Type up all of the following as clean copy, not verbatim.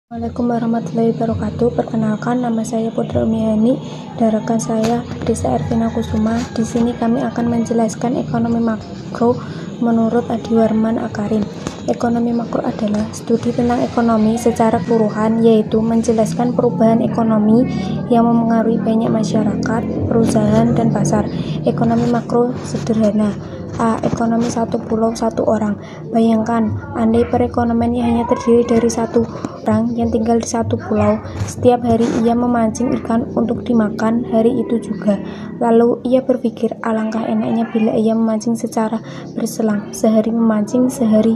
Assalamualaikum warahmatullahi wabarakatuh. Perkenalkan, nama saya Putri Umihani dan rekan saya Desa Ervina Kusuma. Di sini kami akan menjelaskan ekonomi makro menurut Adiwarman Akarim. Ekonomi makro adalah studi tentang ekonomi secara keseluruhan, yaitu menjelaskan perubahan ekonomi yang memengaruhi banyak masyarakat, perusahaan, dan pasar. Ekonomi makro sederhana. A. Ekonomi satu pulau satu orang. Bayangkan, andai perekonomiannya hanya terdiri dari satu orang yang tinggal di satu pulau. Setiap hari ia memancing ikan untuk dimakan hari itu juga. Lalu ia berpikir, alangkah enaknya bila ia memancing secara berselang, sehari memancing, sehari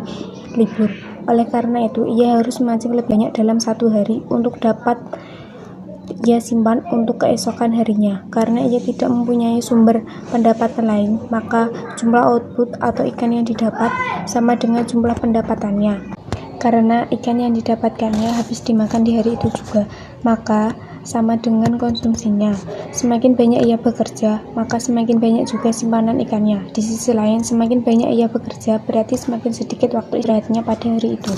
libur. Oleh karena itu, ia harus memancing lebih banyak dalam satu hari untuk dapat ia simpan untuk keesokan harinya. Karena ia tidak mempunyai sumber pendapatan lain, maka jumlah output atau ikan yang didapat sama dengan jumlah pendapatannya. Karena ikan yang didapatkannya habis dimakan di hari itu juga, maka sama dengan konsumsinya. Semakin banyak ia bekerja, maka semakin banyak juga simpanan ikannya. Di sisi lain, semakin banyak ia bekerja, berarti semakin sedikit waktu istirahatnya pada hari itu.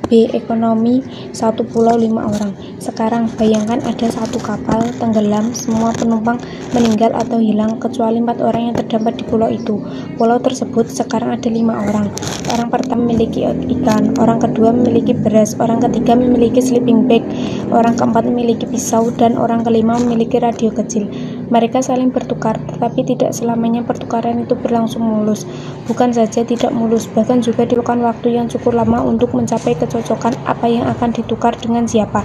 B. Ekonomi satu pulau 5 orang. Sekarang bayangkan ada satu kapal tenggelam, semua penumpang meninggal atau hilang kecuali 4 orang yang terdapat di pulau itu. Pulau tersebut sekarang ada 5 orang. Orang pertama memiliki ikan, orang kedua memiliki beras, orang ketiga memiliki sleeping bag, orang keempat memiliki pisau, dan orang kelima memiliki radio kecil. Mereka saling bertukar, tetapi tidak selamanya pertukaran itu berlangsung mulus. Bukan saja tidak mulus, bahkan juga diperlukan waktu yang cukup lama untuk mencapai kecocokan apa yang akan ditukar dengan siapa.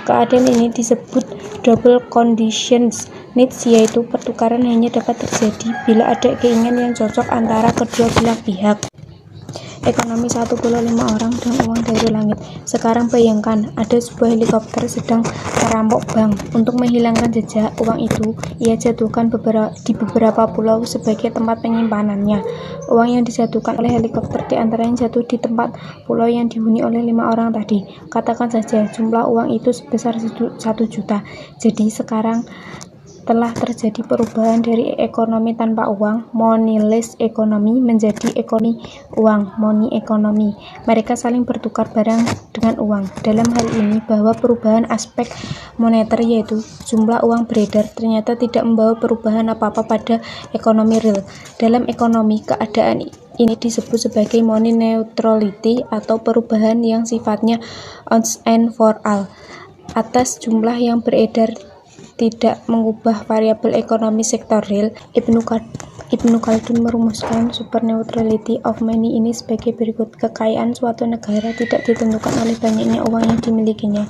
Keadaan ini disebut double conditions needs, yaitu pertukaran hanya dapat terjadi bila ada keinginan yang cocok antara kedua belah pihak. Ekonomi satu pulau 5 orang dan uang dari langit. Sekarang bayangkan ada sebuah helikopter sedang merampok bank. Untuk menghilangkan jejak uang itu, ia jatuhkan di beberapa pulau sebagai tempat penyimpanannya. Uang yang dijatuhkan oleh helikopter diantaranya jatuh di tempat pulau yang dihuni oleh 5 orang tadi. Katakan saja jumlah uang itu sebesar 1 juta. Jadi sekarang telah terjadi perubahan dari ekonomi tanpa uang, moneyless economy, menjadi ekonomi uang, money economy. Mereka saling bertukar barang dengan uang. Dalam hal ini, bahwa perubahan aspek moneter, yaitu jumlah uang beredar, ternyata tidak membawa perubahan apa-apa pada ekonomi real. Dalam ekonomi, keadaan ini disebut sebagai money neutrality atau perubahan yang sifatnya once and for all atas jumlah yang beredar, tidak mengubah variabel ekonomi sektor real. Ibnu Khaldun merumuskan super neutrality of money ini sebagai berikut. Kekayaan suatu negara tidak ditentukan oleh banyaknya uang yang dimilikinya,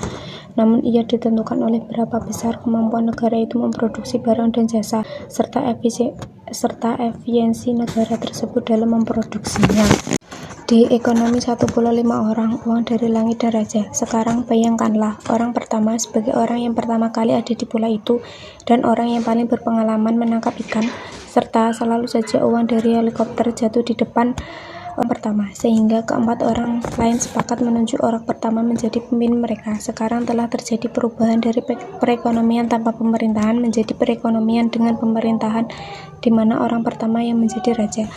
namun ia ditentukan oleh berapa besar kemampuan negara itu memproduksi barang dan jasa, serta efisiensi negara tersebut dalam memproduksinya. D. Ekonomi satu pulau 5 orang, uang dari langit dan raja. Sekarang bayangkanlah orang pertama sebagai orang yang pertama kali ada di pulau itu dan orang yang paling berpengalaman menangkap ikan, serta selalu saja uang dari helikopter jatuh di depan orang pertama, sehingga keempat orang lain sepakat menunjuk orang pertama menjadi pemimpin mereka. Sekarang telah terjadi perubahan dari perekonomian tanpa pemerintahan menjadi perekonomian dengan pemerintahan, di mana orang pertama yang menjadi raja.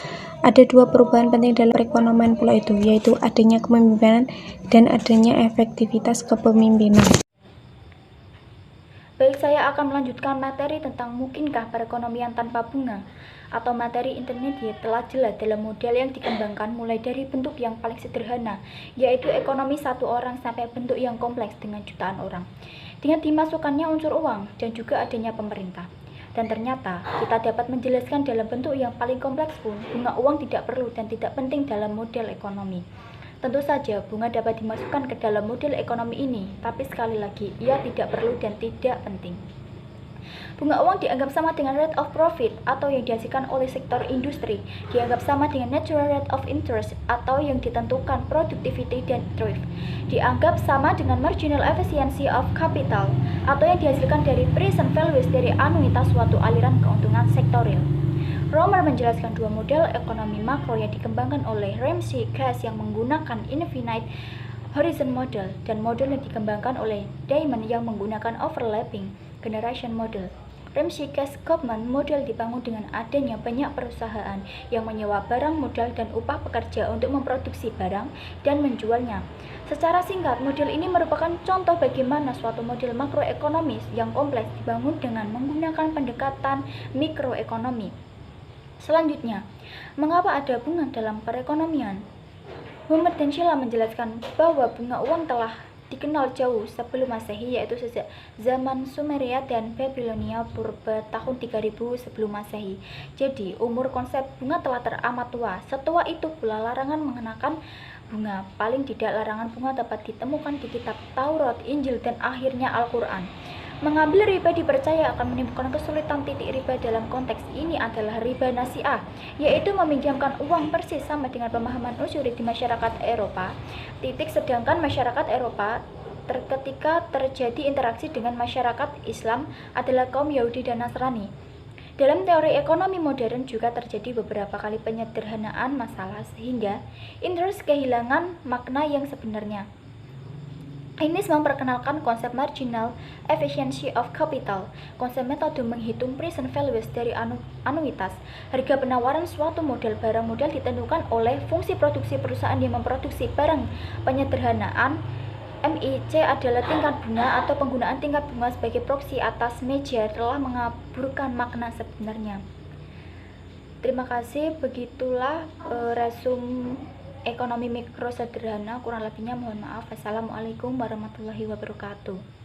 Ada 2 perubahan penting dalam perekonomian pulau itu, yaitu adanya kepemimpinan dan adanya efektivitas kepemimpinan. Baik, saya akan melanjutkan materi tentang mungkinkah perekonomian tanpa bunga atau materi intermediate telah jelas dalam model yang dikembangkan mulai dari bentuk yang paling sederhana, yaitu ekonomi satu orang, sampai bentuk yang kompleks dengan jutaan orang, dengan dimasukkannya unsur uang dan juga adanya pemerintah. Dan ternyata kita dapat menjelaskan dalam bentuk yang paling kompleks pun bunga uang tidak perlu dan tidak penting dalam model ekonomi. Tentu saja bunga dapat dimasukkan ke dalam model ekonomi ini, tapi sekali lagi ia tidak perlu dan tidak penting. Bunga uang dianggap sama dengan rate of profit atau yang dihasilkan oleh sektor industri, dianggap sama dengan natural rate of interest atau yang ditentukan productivity dan thrift, dianggap sama dengan marginal efficiency of capital atau yang dihasilkan dari present values dari anuitas suatu aliran keuntungan sektorial. Romer menjelaskan 2 model ekonomi makro yang dikembangkan oleh Ramsey Cass yang menggunakan infinite horizon model dan model yang dikembangkan oleh Diamond yang menggunakan overlapping generation model. Ramsey-Cass-Goldman model dibangun dengan adanya banyak perusahaan yang menyewa barang, modal, dan upah pekerja untuk memproduksi barang dan menjualnya. Secara singkat, model ini merupakan contoh bagaimana suatu model makroekonomis yang kompleks dibangun dengan menggunakan pendekatan mikroekonomi. Selanjutnya, mengapa ada bunga dalam perekonomian? Homer dan Sheila menjelaskan bahwa bunga uang telah dikenal jauh sebelum Masehi, yaitu sejak zaman Sumeria dan Babilonia purba tahun 3000 sebelum Masehi. Jadi, umur konsep bunga telah teramat tua. Setua itu pula larangan mengenakan bunga. Paling tidak larangan bunga dapat ditemukan di kitab Taurat, Injil, dan akhirnya Al-Quran. Mengambil riba dipercaya akan menimbulkan kesulitan. Titik riba dalam konteks ini adalah riba nasi'ah, yaitu meminjamkan uang persis sama dengan pemahaman usuri di masyarakat Eropa. Sedangkan masyarakat Eropa ketika terjadi interaksi dengan masyarakat Islam adalah kaum Yahudi dan Nasrani. Dalam teori ekonomi modern juga terjadi beberapa kali penyederhanaan masalah sehingga interest kehilangan makna yang sebenarnya. Ines memperkenalkan konsep marginal efficiency of capital, konsep metode menghitung present values dari anuitas. Harga penawaran suatu model barang modal ditentukan oleh fungsi produksi perusahaan yang memproduksi barang. Penyederhanaan MIC adalah tingkat bunga atau penggunaan tingkat bunga sebagai proksi atas meja telah mengaburkan makna sebenarnya. Terima kasih, begitulah resum ekonomi mikro sederhana, kurang lebihnya mohon maaf. Assalamualaikum warahmatullahi wabarakatuh.